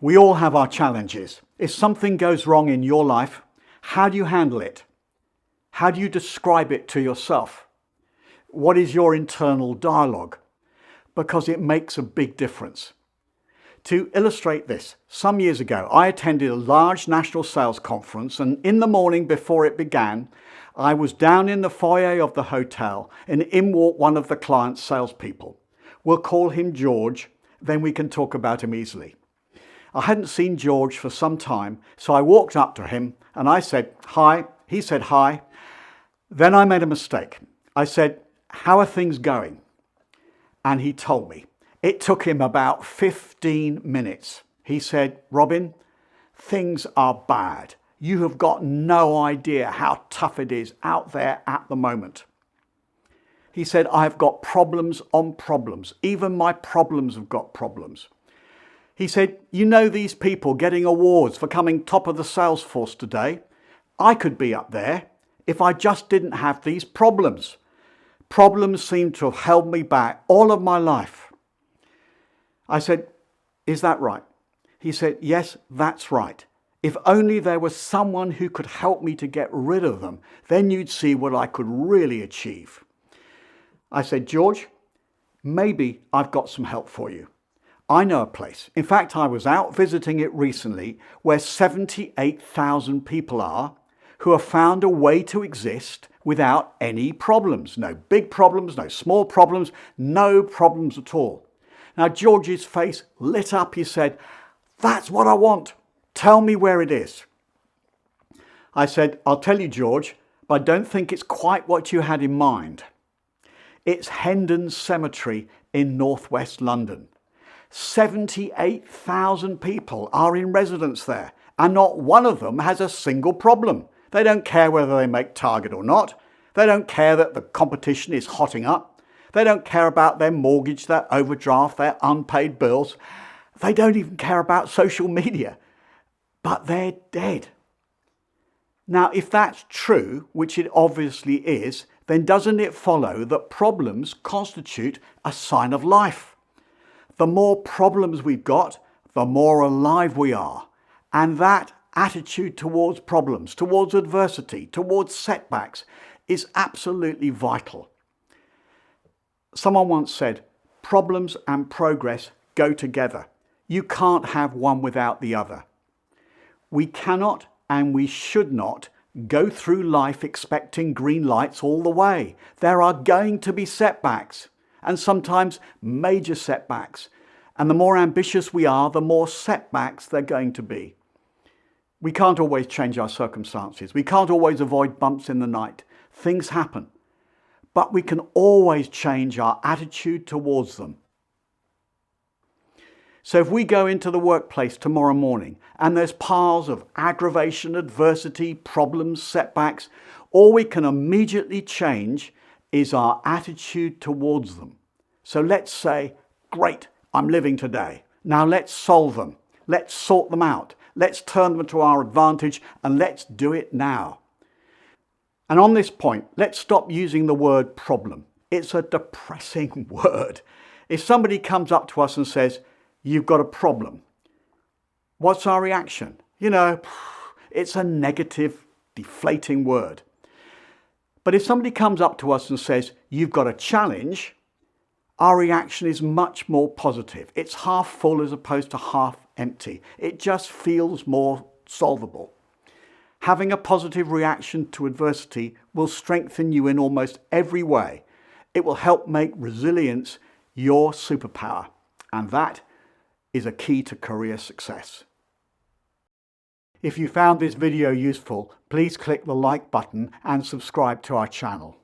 We all have our challenges. If something goes wrong in your life, how do you handle it? How do you describe it to yourself? What is your internal dialogue? Because it makes a big difference. To illustrate this, some years ago, I attended a large national sales conference, and in the morning before it began, I was down in the foyer of the hotel and in walked one of the client's salespeople. We'll call him George, then we can talk about him easily. I hadn't seen George for some time, so I walked up to him and I said, "Hi." He said, "Hi." Then I made a mistake. I said, "How are things going?" And he told me. It took him about 15 minutes. He said, "Robin, things are bad. You have got no idea how tough it is out there at the moment." He said, "I've got problems on problems. Even my problems have got problems." He said, "You know these people getting awards for coming top of the sales force today? I could be up there if I just didn't have these problems. Problems seem to have held me back all of my life." I said, "Is that right?" He said, "Yes, that's right. If only there was someone who could help me to get rid of them, then you'd see what I could really achieve." I said, "George, maybe I've got some help for you. I know a place. In fact, I was out visiting it recently where 78,000 people are who have found a way to exist without any problems. No big problems, no small problems, no problems at all." Now, George's face lit up. He said, "That's what I want. Tell me where it is." I said, "I'll tell you, George, but I don't think it's quite what you had in mind. It's Hendon Cemetery in northwest London. 78,000 people are in residence there, and not one of them has a single problem. They don't care whether they make target or not. They don't care that the competition is hotting up. They don't care about their mortgage, their overdraft, their unpaid bills. They don't even care about social media. But they're dead." Now, if that's true, which it obviously is, then doesn't it follow that problems constitute a sign of life? The more problems we've got, the more alive we are. And that attitude towards problems, towards adversity, towards setbacks is absolutely vital. Someone once said, "Problems and progress go together. You can't have one without the other." We cannot and we should not go through life expecting green lights all the way. There are going to be setbacks, and sometimes major setbacks. And the more ambitious we are, the more setbacks there are going to be. We can't always change our circumstances. We can't always avoid bumps in the night. Things happen. But we can always change our attitude towards them. So if we go into the workplace tomorrow morning and there's piles of aggravation, adversity, problems, setbacks, all we can immediately change is our attitude towards them. So let's say, "Great, I'm living today. Now let's solve them. Let's sort them out. Let's turn them to our advantage, and let's do it now." And on this point, let's stop using the word problem. It's a depressing word. If somebody comes up to us and says, "You've got a problem," what's our reaction? It's a negative, deflating word. But if somebody comes up to us and says, "You've got a challenge," our reaction is much more positive. It's half full as opposed to half empty. It just feels more solvable. Having a positive reaction to adversity will strengthen you in almost every way. It will help make resilience your superpower. And that is a key to career success. If you found this video useful, please click the like button and subscribe to our channel.